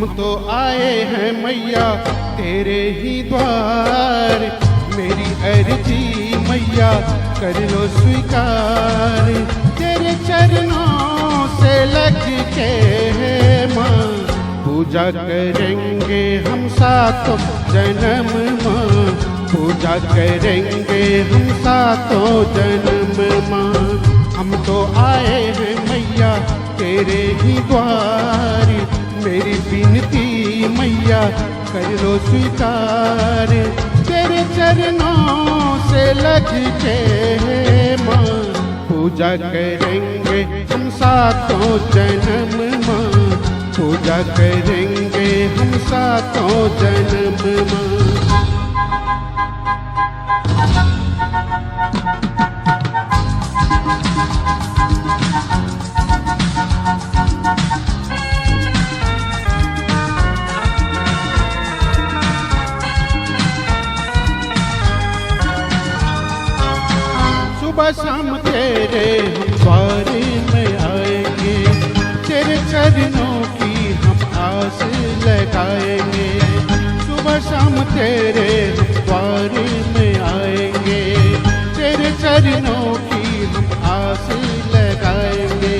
हम तो आए हैं मैया तेरे ही द्वार, मेरी अर्जी मैया कर लो स्वीकार। तेरे चरणों से लग के माँ पूजा करेंगे हम सातों जन्म माँ, पूजा करेंगे हम सातों जन्म माँ। हम तो आए हैं मैया तेरे ही द्वार, मेरी विनती मैया कर लो स्वीकार। तेरे चरणों से लग के माँ पूजा करेंगे हम सातों जन्म माँ, पूजा करेंगे हम सातों जन्म माँ। सुबह शाम तेरे हम द्वार में आएंगे, तेरे चरणों की हम आस लगाएंगे। सुबह शाम तेरे हम द्वार में आएंगे, तेरे चरणों की हम आस लगाएंगे।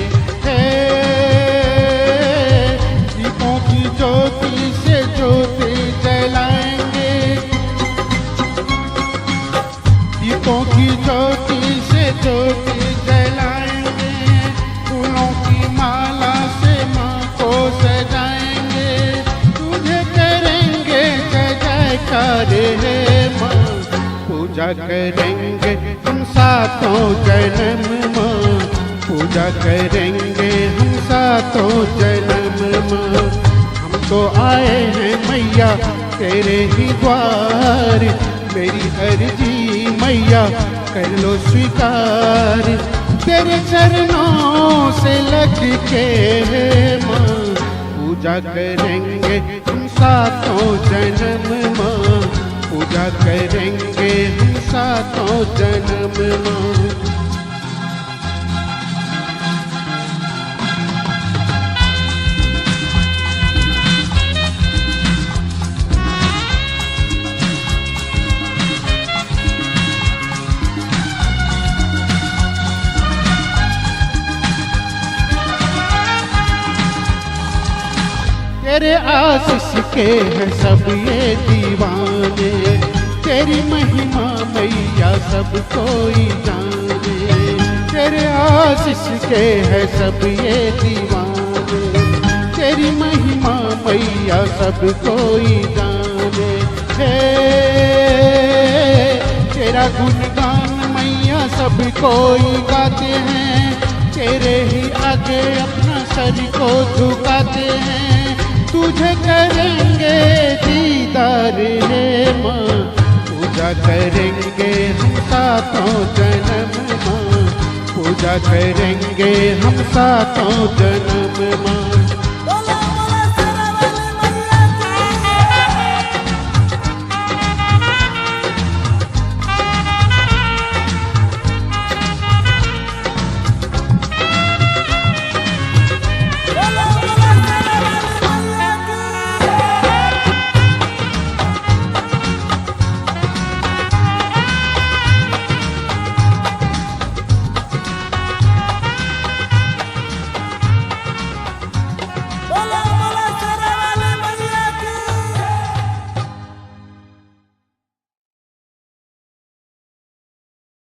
दीपों की ज्योति से ज्योति जलाएंगे, दीपों की ज्योति ज्योति जलाएंगे। फूलों की माला से माँ को सजाएंगे, तुझे करेंगे जय जयकार हे माँ। पूजा करेंगे हम सातों जन्म माँ, पूजा करेंगे हम सातों जन्म माँ। हम तो आए हैं मैया तेरे ही द्वार, मेरी अर्जी मैया कर लो स्वीकार। तेरे चरणों से लग के माँ पूजा करेंगे हम सातों जन्म माँ, पूजा करेंगे हम सातों जन्म माँ। तेरे आशीष के हैं सब ये दीवाने, तेरी महिमा मैया सब कोई जाने। तेरे आशीष के हैं सब ये दीवाने, तेरी महिमा मैया सब कोई जाने। तेरा गुणगान मैया सब कोई गाते हैं, तेरे ही आगे अपना सर को झुकाते हैं। तुझे करेंगे दीदार हे माँ, पूजा करेंगे हम सातों जन्म माँ, पूजा करेंगे हम सातों जन्म माँ।